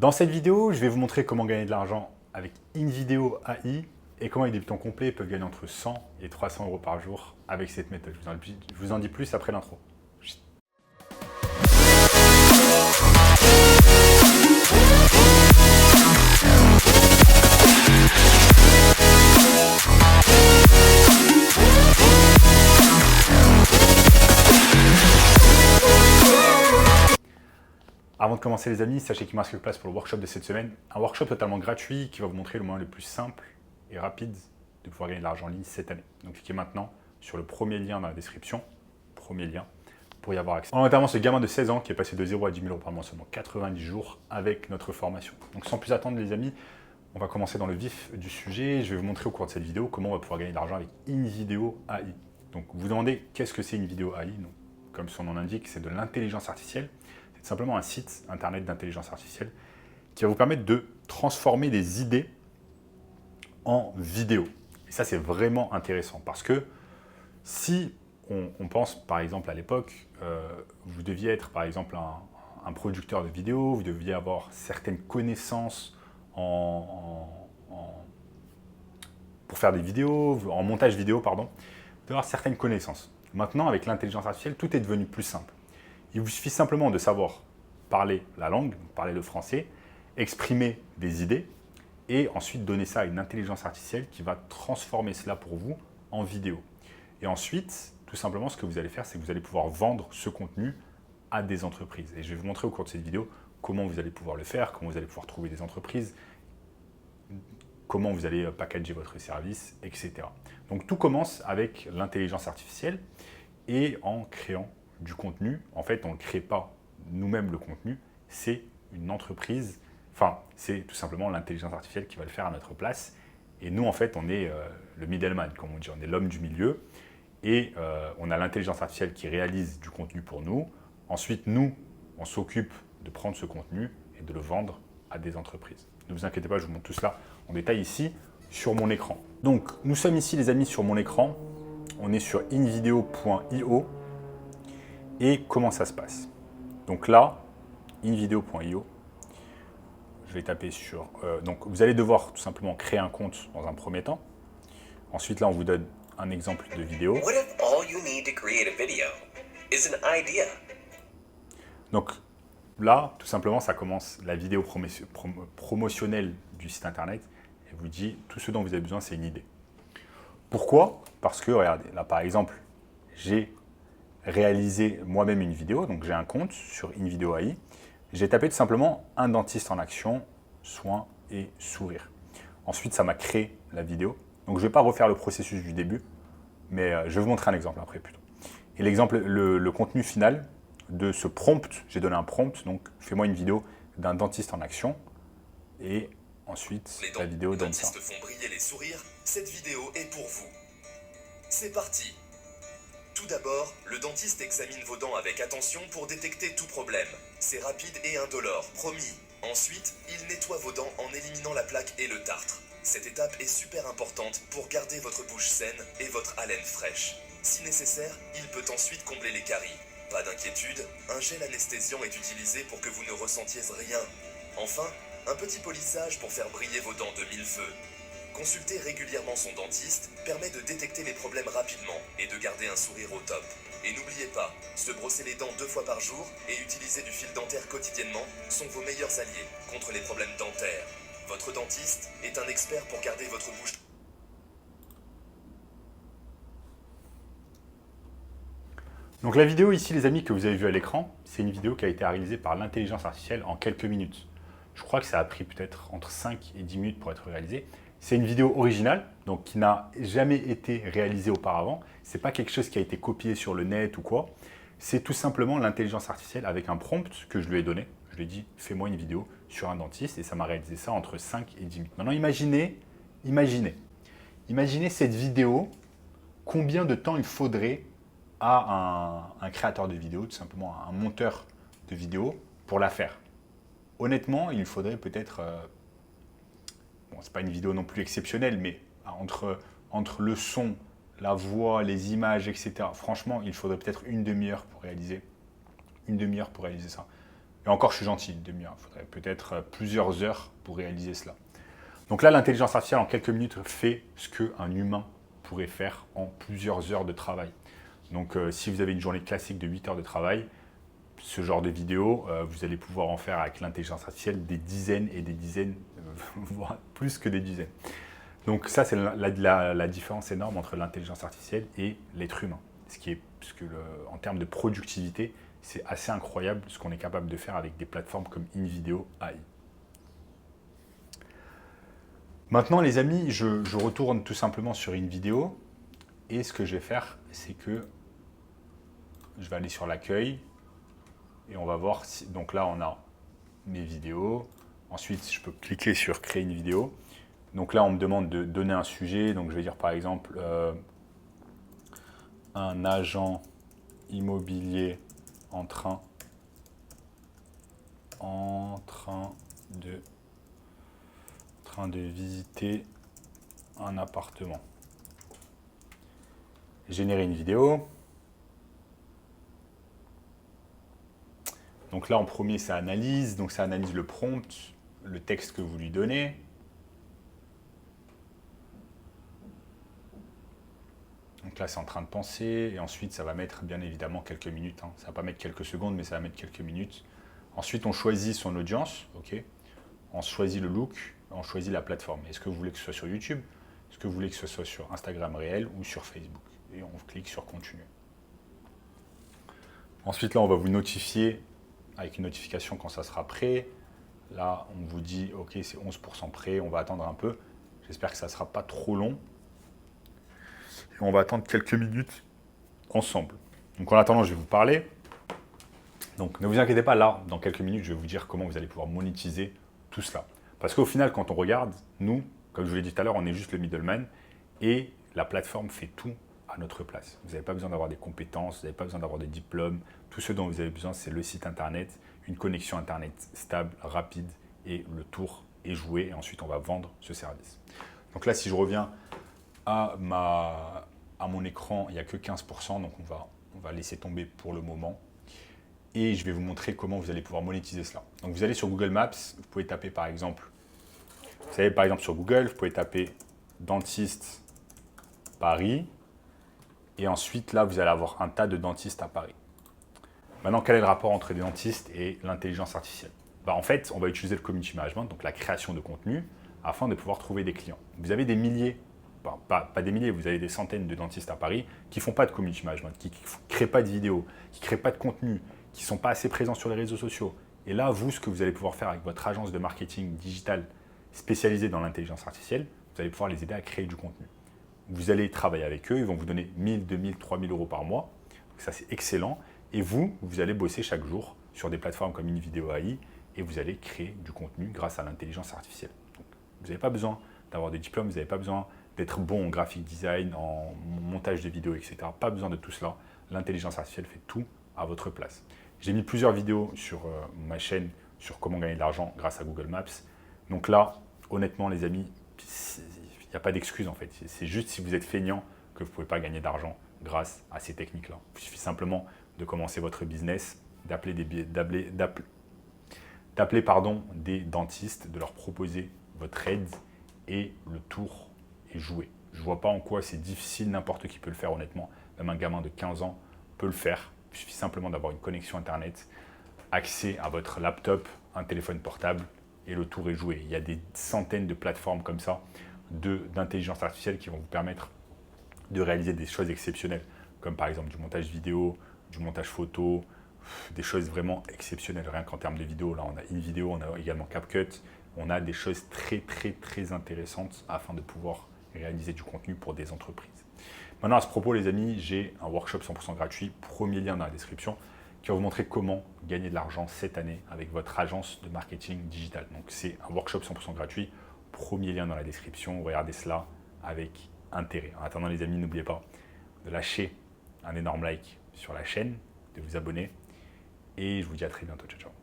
Dans cette vidéo, je vais vous montrer comment gagner de l'argent avec InVideo AI et comment les débutants complets peuvent gagner entre 100 et 300 euros par jour avec cette méthode. Je vous en dis plus après l'intro. Avant de commencer les amis, sachez qu'il me reste quelques places pour le workshop de cette semaine. Un workshop totalement gratuit qui va vous montrer le moyen le plus simple et rapide de pouvoir gagner de l'argent en ligne cette année. Donc cliquez maintenant sur le premier lien dans la description, premier lien, pour y avoir accès. On a notamment ce gamin de 16 ans qui est passé de 0 à 10 000 euros par mois en seulement 90 jours avec notre formation. Donc sans plus attendre les amis, on va commencer dans le vif du sujet. Je vais vous montrer au cours de cette vidéo comment on va pouvoir gagner de l'argent avec InVideo AI. Donc vous vous demandez qu'est-ce que c'est InVideo AI? Donc, comme son nom l'indique, c'est de l'intelligence artificielle. C'est simplement un site internet d'intelligence artificielle qui va vous permettre de transformer des idées en vidéo. Et ça, c'est vraiment intéressant parce que si on pense par exemple à l'époque, vous deviez être par exemple un producteur de vidéos, vous deviez avoir certaines connaissances pour faire des vidéos, en montage vidéo, pardon, vous devez avoir certaines connaissances. Maintenant, avec l'intelligence artificielle, tout est devenu plus simple. Il vous suffit simplement de savoir parler la langue, parler le français, exprimer des idées et ensuite donner ça à une intelligence artificielle qui va transformer cela pour vous en vidéo. Et ensuite, tout simplement, ce que vous allez faire, c'est que vous allez pouvoir vendre ce contenu à des entreprises. Et je vais vous montrer au cours de cette vidéo comment vous allez pouvoir le faire, comment vous allez pouvoir trouver des entreprises, comment vous allez packager votre service, etc. Donc tout commence avec l'intelligence artificielle et en créant du contenu. En fait, on ne crée pas nous-mêmes le contenu, c'est une entreprise, enfin, c'est tout simplement l'intelligence artificielle qui va le faire à notre place. Et nous, en fait, on est le middleman, comme on dit, on est l'homme du milieu. Et on a l'intelligence artificielle qui réalise du contenu pour nous. Ensuite, nous, on s'occupe de prendre ce contenu et de le vendre à des entreprises. Ne vous inquiétez pas, je vous montre tout cela en détail ici sur mon écran. Donc, nous sommes ici, les amis, sur mon écran. On est sur invideo.io. Et comment ça se passe? Donc là, invideo.io, je vais taper sur... donc vous allez devoir tout simplement créer un compte dans un premier temps. Ensuite, là, on vous donne un exemple de vidéo. What if all you need to create a video is an idea? Donc là, tout simplement, ça commence la vidéo promotionnelle du site internet et vous dit tout ce dont vous avez besoin, c'est une idée. Pourquoi? Parce que, regardez, là par exemple, j'ai réalisé moi-même une vidéo, donc j'ai un compte sur InVideo AI. J'ai tapé tout simplement un dentiste en action, soins et sourire. Ensuite, ça m'a créé la vidéo. Donc je ne vais pas refaire le processus du début, mais je vais vous montrer un exemple après plutôt. Et l'exemple, le contenu final de ce prompt, j'ai donné un prompt, donc fais-moi une vidéo d'un dentiste en action. Et ensuite, la vidéo donne ça. Les dentistes font briller les sourires, cette vidéo est pour vous. C'est parti. Tout d'abord, le dentiste examine vos dents avec attention pour détecter tout problème. C'est rapide et indolore, promis. Ensuite, il nettoie vos dents en éliminant la plaque et le tartre. Cette étape est super importante pour garder votre bouche saine et votre haleine fraîche. Si nécessaire, il peut ensuite combler les caries. Pas d'inquiétude, un gel anesthésiant est utilisé pour que vous ne ressentiez rien. Enfin, un petit polissage pour faire briller vos dents de mille feux. Consulter régulièrement son dentiste permet de détecter les problèmes rapidement et de garder un sourire au top. Et n'oubliez pas, se brosser les dents 2 fois par jour et utiliser du fil dentaire quotidiennement sont vos meilleurs alliés contre les problèmes dentaires. Votre dentiste est un expert pour garder votre bouche. Donc la vidéo ici, les amis, que vous avez vue à l'écran, c'est une vidéo qui a été réalisée par l'intelligence artificielle en quelques minutes. Je crois que ça a pris peut-être entre 5 et 10 minutes pour être réalisé. C'est une vidéo originale, donc qui n'a jamais été réalisée auparavant. Ce n'est pas quelque chose qui a été copié sur le net ou quoi. C'est tout simplement l'intelligence artificielle avec un prompt que je lui ai donné. Je lui ai dit, fais-moi une vidéo sur un dentiste et ça m'a réalisé ça entre 5 et 10 minutes. Maintenant, imaginez cette vidéo, combien de temps il faudrait à un créateur de vidéo, tout simplement un monteur de vidéo, pour la faire. Honnêtement, il faudrait peut-être... bon, c'est pas une vidéo non plus exceptionnelle, mais entre le son, la voix, les images, etc. Franchement, il faudrait peut-être une demi-heure pour réaliser ça. Et encore, je suis gentil, une demi-heure. Il faudrait peut-être plusieurs heures pour réaliser cela. Donc là, l'intelligence artificielle, en quelques minutes, fait ce qu'un humain pourrait faire en plusieurs heures de travail. Donc si vous avez une journée classique de 8 heures de travail, ce genre de vidéo, vous allez pouvoir en faire avec l'intelligence artificielle des dizaines et des dizaines, voire plus que des dizaines. Donc ça, c'est la différence énorme entre l'intelligence artificielle et l'être humain. En termes de productivité, c'est assez incroyable ce qu'on est capable de faire avec des plateformes comme InVideo AI. Maintenant, les amis, je retourne tout simplement sur InVideo. Et ce que je vais faire, c'est que je vais aller sur l'accueil. Et on va voir si. Donc là, on a mes vidéos. Ensuite, je peux cliquer sur créer une vidéo. Donc là, on me demande de donner un sujet. Donc je vais dire par exemple un agent immobilier en train de visiter un appartement. Générer une vidéo. Donc là, en premier, ça analyse. Donc ça analyse le prompt, le texte que vous lui donnez. Donc là, c'est en train de penser. Et ensuite, ça va mettre bien évidemment quelques minutes. Ça ne va pas mettre quelques secondes, mais ça va mettre quelques minutes. Ensuite, on choisit son audience. Ok. On choisit le look. On choisit la plateforme. Est-ce que vous voulez que ce soit sur YouTube? Est-ce que vous voulez que ce soit sur Instagram réel ou sur Facebook? Et on clique sur continuer. Ensuite, là, on va vous notifier avec une notification quand ça sera prêt. Là, on vous dit, OK, c'est 11% prêt. On va attendre un peu. J'espère que ça ne sera pas trop long. Et on va attendre quelques minutes ensemble. Donc, en attendant, je vais vous parler. Donc, ne vous inquiétez pas, là, dans quelques minutes, je vais vous dire comment vous allez pouvoir monétiser tout cela. Parce qu'au final, quand on regarde, nous, comme je vous l'ai dit tout à l'heure, on est juste le middleman et la plateforme fait tout à notre place. Vous n'avez pas besoin d'avoir des compétences, vous n'avez pas besoin d'avoir des diplômes. Tout ce dont vous avez besoin, c'est le site internet, une connexion internet stable, rapide et le tour est joué. Et ensuite, on va vendre ce service. Donc là, si je reviens à mon écran, il n'y a que 15%, donc on va laisser tomber pour le moment. Et je vais vous montrer comment vous allez pouvoir monétiser cela. Donc vous allez sur Google Maps, vous pouvez taper par exemple, vous savez par exemple sur Google, vous pouvez taper dentiste Paris. Et ensuite là, vous allez avoir un tas de dentistes à Paris. Maintenant, quel est le rapport entre les dentistes et l'intelligence artificielle? En fait, on va utiliser le community management, donc la création de contenu, afin de pouvoir trouver des clients. Vous avez des milliers, pas des milliers, vous avez des centaines de dentistes à Paris qui ne font pas de community management, qui ne créent pas de vidéos, qui ne créent pas de contenu, qui ne sont pas assez présents sur les réseaux sociaux. Et là, vous, ce que vous allez pouvoir faire avec votre agence de marketing digital spécialisée dans l'intelligence artificielle, vous allez pouvoir les aider à créer du contenu. Vous allez travailler avec eux, ils vont vous donner 1000, 2000, 3000 euros par mois. Donc ça, c'est excellent. Et vous allez bosser chaque jour sur des plateformes comme InVideo AI et vous allez créer du contenu grâce à l'intelligence artificielle. Donc, vous n'avez pas besoin d'avoir des diplômes, vous n'avez pas besoin d'être bon en graphic design, en montage de vidéos, etc. Pas besoin de tout cela. L'intelligence artificielle fait tout à votre place. J'ai mis plusieurs vidéos sur ma chaîne sur comment gagner de l'argent grâce à Google Maps. Donc là, honnêtement, les amis, il n'y a pas d'excuse en fait. C'est juste si vous êtes feignant que vous ne pouvez pas gagner d'argent grâce à ces techniques-là. Il suffit simplement de commencer votre business, d'appeler des dentistes, de leur proposer votre aide et le tour est joué. Je ne vois pas en quoi c'est difficile, n'importe qui peut le faire honnêtement. Même un gamin de 15 ans peut le faire. Il suffit simplement d'avoir une connexion Internet, accès à votre laptop, un téléphone portable et le tour est joué. Il y a des centaines de plateformes comme ça d'intelligence artificielle qui vont vous permettre de réaliser des choses exceptionnelles, comme par exemple du montage vidéo, du montage photo, des choses vraiment exceptionnelles. Rien qu'en termes de vidéo, là on a InVideo, on a également CapCut, on a des choses très très très intéressantes afin de pouvoir réaliser du contenu pour des entreprises. Maintenant à ce propos les amis, j'ai un workshop 100% gratuit, premier lien dans la description, qui va vous montrer comment gagner de l'argent cette année avec votre agence de marketing digital. Donc c'est un workshop 100% gratuit, premier lien dans la description, regardez cela avec intérêt. En attendant les amis, n'oubliez pas de lâcher un énorme like sur la chaîne, de vous abonner et je vous dis à très bientôt. Ciao, ciao.